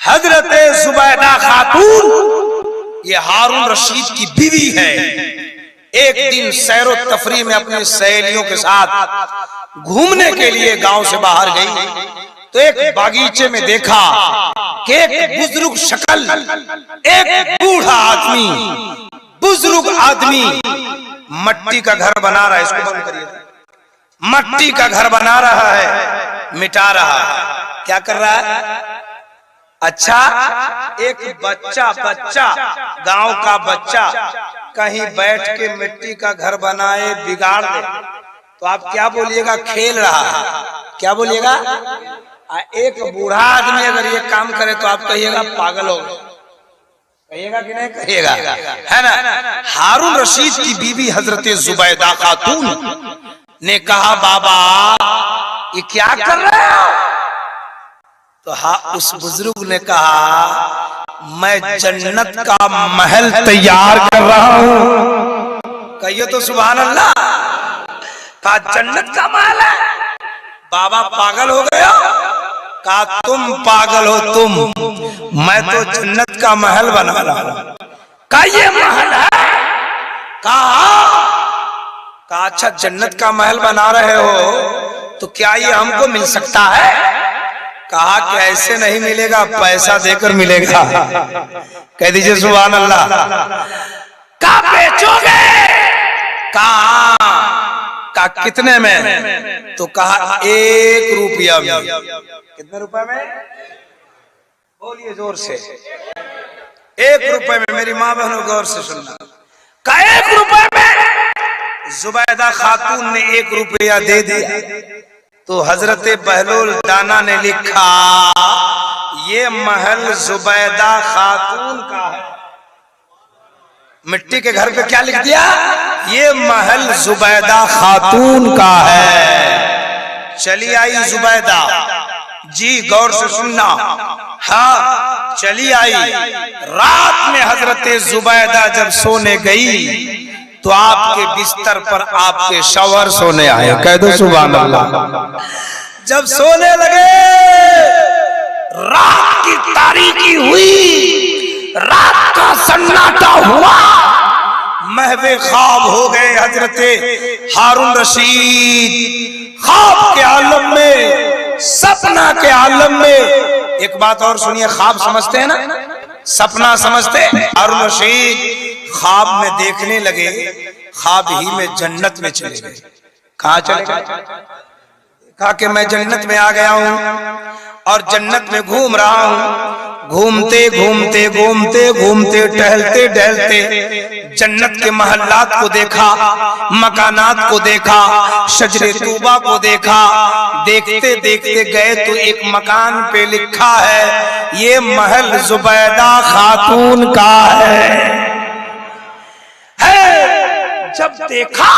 हजरत जुबैदा खातून ये हारून रशीद की बीवी है। एक दिन सैरो तफरी में अपनी सहेलियों के साथ घूमने के लिए गांव से बाहर गई तो एक बागीचे में देखा कि एक बुजुर्ग शक्ल, एक बूढ़ा आदमी, बुजुर्ग आदमी मट्टी का घर बना रहा है। इसको बंद करिए। मट्टी का घर बना रहा है, मिटा रहा है। क्या कर रहा है? अच्छा, एक बच्चा गांव का बच्चा कहीं बैठ के मिट्टी का घर बनाए बिगाड़ दे तो आप क्या बोलिएगा? खेल रहा है। क्या बोलिएगा? एक बूढ़ा आदमी अगर ये काम करे तो आप कहिएगा पागल हो गए। कहिएगा कि नहीं कहिएगा? है ना। हारून रशीद की बीवी हजरत जुबैदा खातून ने कहा, बाबा ये क्या कर रहे हो? तो उस बुजुर्ग ने कहा, मैं जन्नत का महल तैयार कर रहा हूं। कहिए तो सुभान अल्लाह। कहा जन्नत का महल है? बाबा पागल हो गए हो? कहा तुम पागल हो तुम, मैं तो जन्नत का महल बना रहा हूं। कहा ये महल है? कहा अच्छा जन्नत का महल बना रहे हो तो क्या ये हमको मिल सकता है? कहा कि ऐसे नहीं मिलेगा, पैसा देकर मिलेगा। कह दीजिए सुभान अल्लाह। कहा बेचोगे? कहा कितने में? तो कहा 1 रुपया में। कितने रुपए में? बोलिए जोर से। 1 रुपए में। मेरी माँ बहनों गौर से सुनना। कहा 1 रुपए में। जुबैदा खातून ने 1 रुपया दे दिया तो हजरत बहलोल दाना ने लिखा, ये महल जुबैदा खातून का है। मिट्टी के घर पे क्या लिख दिया? ये महल जुबैदा खातून का है। चली आई जुबैदा जी, गौर से सुनना। हाँ, चली आई। रात में हजरत जुबैदा जब सोने गई तो आपके बिस्तर पर आपके शौहर सोने आए। कह दो सुभान अल्लाह। जब सोने लगे, रात की तारीकी हुई, रात का सन्नाटा हुआ, महवे ख्वाब हो गए हजरत हारून रशीद। ख्वाब के आलम में, सपना के आलम में। एक बात और सुनिए, ख्वाब समझते हैं ना, सपना समझते। हारून रशीद ख्वाब में देखने लगे, ख्वाब ही में जन्नत में चले गए। कहाँ चले गए? कहा कि मैं जन्नत में आ गया हूँ और जन्नत में घूम रहा हूँ। घूमते घूमते घूमते घूमते टहलते टहलते जन्नत के महल्लात को देखा, मकानात को देखा, शजरे तूबा को देखा। देखते देखते गए तो एक मकान पे लिखा है, ये महल जुबैदा खातून का है। जब देखा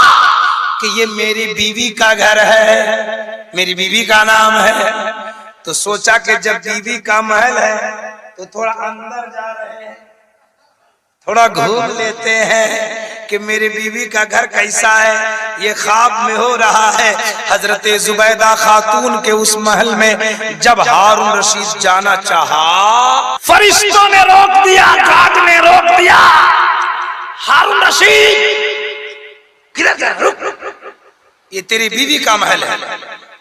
कि ये मेरी बीवी का घर है, मेरी बीवी का नाम है, तो सोचा कि जब बीवी का महल है तो थोड़ा अंदर जा रहे हैं, थोड़ा घूम लेते हैं कि मेरी बीवी का घर कैसा है। ये ख्वाब में हो रहा है। हजरत जुबैदा खातून के उस महल में जब हारून रशीद जाना चाहा, फरिश्तों ने रोक दिया, गार्ड ने रोक दिया। हारून रशीद किधर? रुक, ये तेरी बीवी का महल है।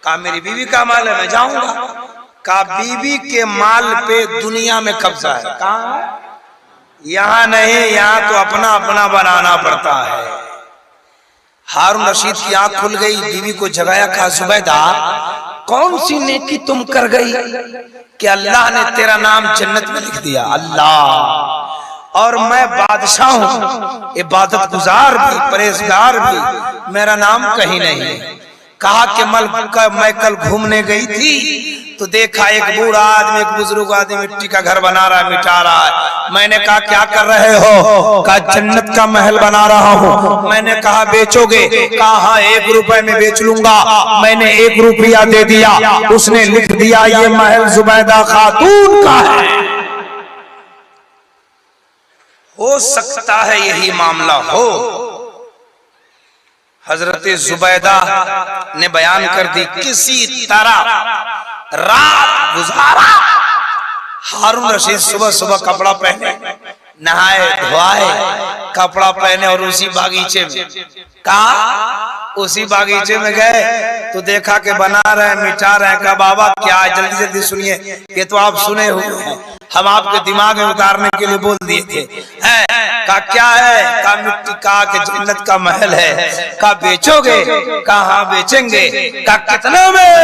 कहा मेरी बीवी का महल है, मैं जाऊंगा। कहा बीवी के माल पे दुनिया में कब्जा है। कहा यहाँ नहीं, यहाँ तो अपना अपना बनाना पड़ता है। हारून रशीद की आंख खुल गई, बीवी को जगाया। कहा जुबैदा, कौन सी नेकी तुम कर गई कि अल्लाह ने तेरा नाम जन्नत में लिख दिया? अल्लाह, और मैं बादशाह हूँ, इबादत गुजार भी, परहेजगार भी, मेरा नाम कहीं नहीं। कहा कि मैं कल घूमने गई थी तो देखा एक बूढ़ा आदमी, एक बुजुर्ग आदमी मिट्टी का घर बना रहा है, मिटा रहा है। मैंने कहा क्या कर रहे हो? कहा जन्नत का महल बना रहा हूँ। मैंने कहा बेचोगे? कहा हाँ, 1 रुपए में बेच लूंगा। मैंने 1 रुपया दे दिया, उसने लिख दिया ये महल जुबैदा खातून का है। हो सकता है यही मामला हो। हजरत जुबैदा ने बयान कर दी, किसी तरह रात गुजारा, हारून रशीद सुबह सुबह कपड़ा पहने, नहाए धोआए, कपड़ा पहने और उसी बागीचे में उसी बागीचे में गए तो देखा कि बना रहे हैं, मिटा रहे हैं। कहा बाबा क्या है, जल्दी जल्दी सुनिए, ये तो आप सुने हुए हैं, हम आपके दिमाग में उतारने के लिए बोल दिए थे। कहा क्या है, कहा मिट्टी, कहा कि जन्नत का महल है। कहा बेचोगे, कहा हाँ बेचेंगे। कहा कितना में?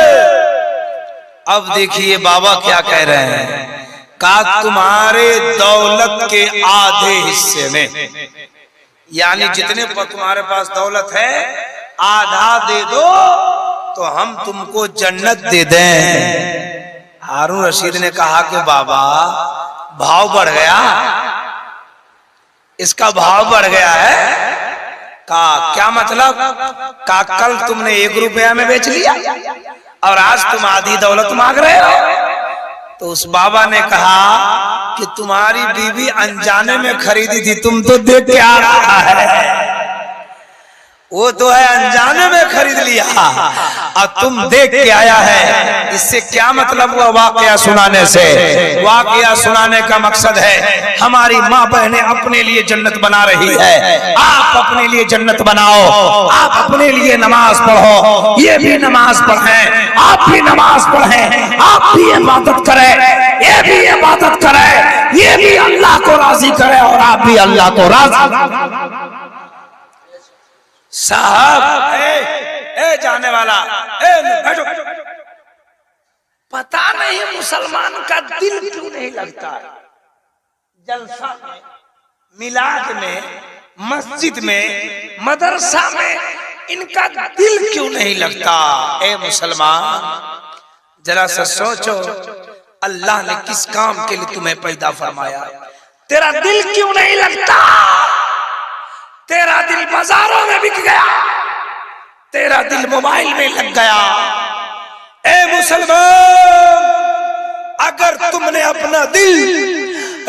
अब देखिए बाबा क्या कह रहे हैं, कहा तुम्हारे दौलत के आधे हिस्से में, यानी जितने पर तुम्हारे पास दौलत है आधा दे दो तो हम तुमको जन्नत दे दें। हारून रशीद ने कहा कि बाबा भाव बढ़ गया, इसका भाव बढ़ गया है। कहा क्या मतलब? कहा कल तुमने 1 रुपया में बेच लिया और आज तुम आधी दौलत मांग रहे हो। तो उस बाबा ने कहा कि तुम्हारी बीवी अनजाने में खरीदी थी, तुम तो देख के आ रहा है, वो तो है अनजाने में खरीद लिया और तुम देख के आया है। इससे क्या मतलब हुआ वाकया सुनाने से? वाकया सुनाने का मकसद है हमारी माँ बहनें अपने लिए जन्नत बना रही है, आप अपने लिए जन्नत बनाओ, आप अपने लिए नमाज पढ़ो, ये भी नमाज पढ़ें, आप भी नमाज पढ़ें, आप भी इबादत करें, ये भी इबादत करें, ये भी अल्लाह को राजी करे और आप भी अल्लाह को राजी। साहब ए जाने वाला बैठो। पता नहीं मुसलमान का दिल क्यों नहीं लगता जलसा में, मिलाद में, मस्जिद में, मदरसा में, इनका दिल क्यों नहीं लगता? ए मुसलमान जरा सा सोचो, अल्लाह ने किस काम के लिए तुम्हें पैदा फरमाया? तेरा दिल क्यों नहीं लगता? तेरा दिल बाजारों में बिक गया, तेरा दिल मोबाइल में लग गया। ए मुसलमान, अगर तुमने अपना दिल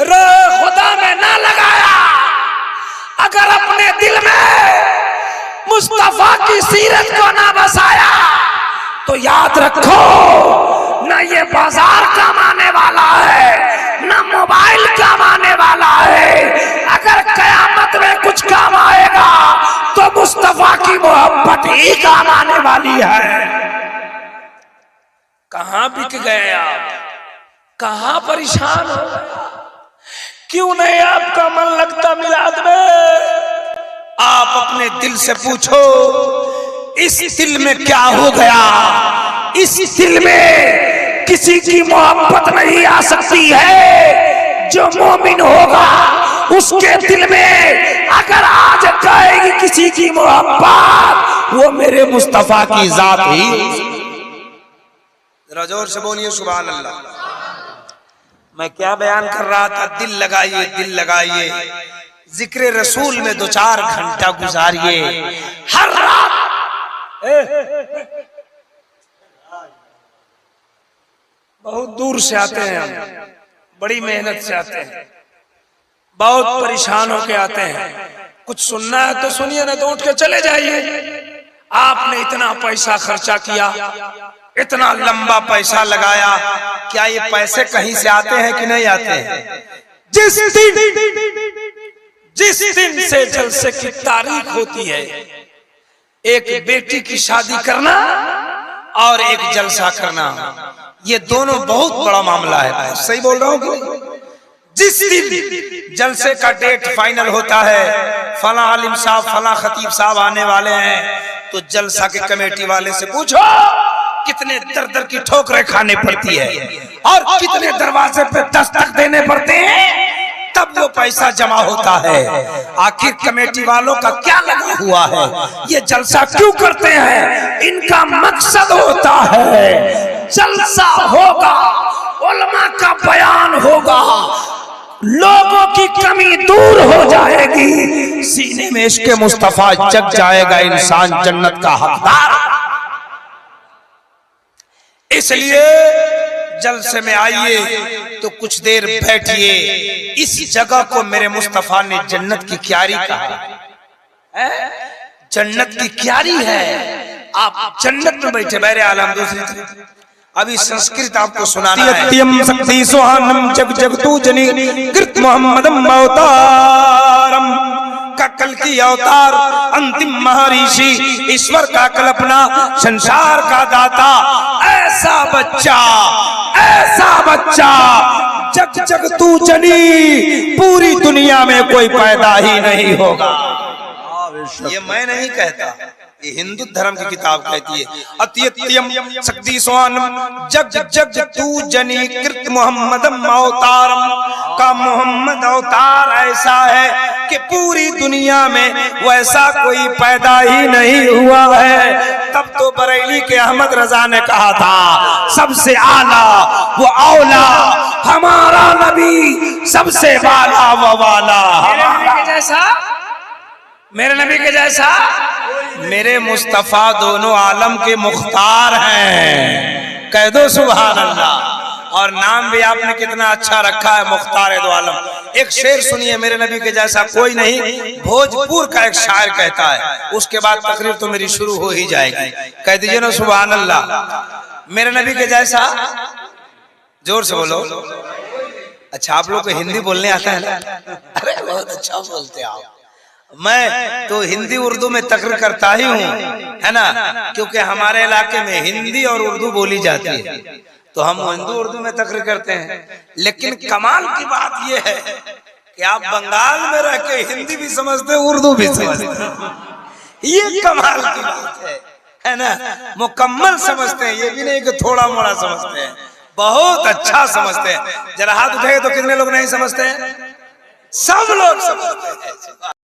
राह खुदा में ना लगाया, अगर अपने दिल में मुस्तफा की सीरत को ना बसाया, तो याद रखो ना ये बाजार काम आने वाला है, ना मोबाइल काम आने वाला है। अगर कयामत में कुछ काम आएगा तो मुस्तफा की मोहब्बत ही काम आने वाली है। कहां बिक गए आप? कहां परेशान हो? क्यों नहीं आपका मन लगता मिलाद में? आप अपने दिल से पूछो, इस दिल में क्या हो गया? इस दिल में किसी की मोहब्बत नहीं आ सकती है। जो मोमिन होगा उसके दिल में अगर आज जाएगी किसी की मोहब्बत, वो मेरे मुस्तफा की जात ही। जरा जोर से बोलिए सुभान अल्लाह। मैं क्या बयान कर रहा था? दिल लगाइए, दिल लगाइए, जिक्र रसूल में 2-4 घंटा गुजारिए हर रात। बहुत दूर से आते हैं हम, बड़ी मेहनत से आते हैं, बहुत परेशान होके आते हैं। कुछ सुनना है तो सुनिए, ना तो उठ के चले जाइए। आपने इतना पैसा खर्चा किया, इतना लंबा पैसा लगाया, क्या ये पैसे कहीं से आते हैं कि नहीं आते हैं? जिस दिन से जलसे की तारीख होती है, एक बेटी की शादी करना और एक जलसा करना, ये दोनों बहुत बड़ा मामला है। सही बोल रहा हूँ कि नहीं? जिस दिन जलसे का डेट फाइनल होता है, फला आलिम साहब, फला खतीब साहब आने वाले हैं, तो जलसा के कमेटी वाले से पूछो कितने दर की ठोकरें खाने पड़ती है और कितने दरवाजे पे दस्तक देने पड़ते हैं, तब वो पैसा जमा होता है। आखिर कमेटी वालों का क्या लगा हुआ है? ये जलसा क्यों करते हैं? इनका मकसद होता है जलसा होगा, उलमा का बयान होगा, लोगों की कमी दूर हो जाएगी, सीने में इश्क़ मुस्तफा जग जाएगा, इंसान जन्नत का हकदार। इसलिए जलसे में आइए तो कुछ देर बैठिए। इस जगह को मेरे मुस्तफा ने जन्नत की क्यारी कहा है। जन्नत की क्यारी है। आप जन्नत में बैठे, बहरे आलम दूसरी अभी संस्कृत आपको सुनाना है। शक्ति सुहानम जग जगतू जनी कृत मोहम्मदम अवतारम का कल की अवतार अंतिम महर्षि ईश्वर का कल्पना संसार का दाता ऐसा बच्चा जग जग तू जनी पूरी दुनिया में कोई पैदा ही नहीं होगा। ये मैं नहीं कहता, ये हिंदू धर्म की किताब कहती है। अत्यत्यम शक्ति स्वानम जग जग तू जनी कृत मोहम्मदम अवतारम का मोहम्मद अवतार ऐसा है कि पूरी दुनिया में वैसा कोई पैदा ही नहीं हुआ है। तब तो बरेली के अहमद रजा ने कहा था सबसे आला वो औला हमारा नबी, सबसे वाला वो वाला मेरे नबी के जैसा मेरे मुस्तफा दोनों आलम के मुख्तार हैं। कह दो सुभान अल्लाह। और नाम भी आपने कितना अच्छा रखा है, मुख्तार दो आलम। एक शेर सुनिए, मेरे नबी के जैसा कोई नहीं, भोजपुर का एक शायर कहता है। उसके बाद तकरीर तो मेरी शुरू हो ही जाएगी। कह दीजिए ना सुभान अल्लाह। मेरे नबी के जैसा, जोर से बोलो। अच्छा, आप लोग को हिंदी बोलने आता है ना? अरे बहुत अच्छा बोलते हैं आप। मैं तो हिंदी उर्दू में तकरीर करता ही हूँ, है ना, क्योंकि हमारे इलाके में हिंदी और उर्दू बोली जाती है, तो हम हिंदी उर्दू में तकरीर करते हैं। लेकिन कमाल की बात यह है कि आप बंगाल में रह के हिंदी भी समझते हैं, उर्दू भी समझते हैं। ये कमाल की बात है ना, मुकम्मल समझते हैं, ये भी नहीं कि थोड़ा मोड़ा समझते हैं, बहुत अच्छा समझते हैं। जरा हाथ उठाइए तो कितने लोग नहीं समझते हैं? सब लोग समझते हैं।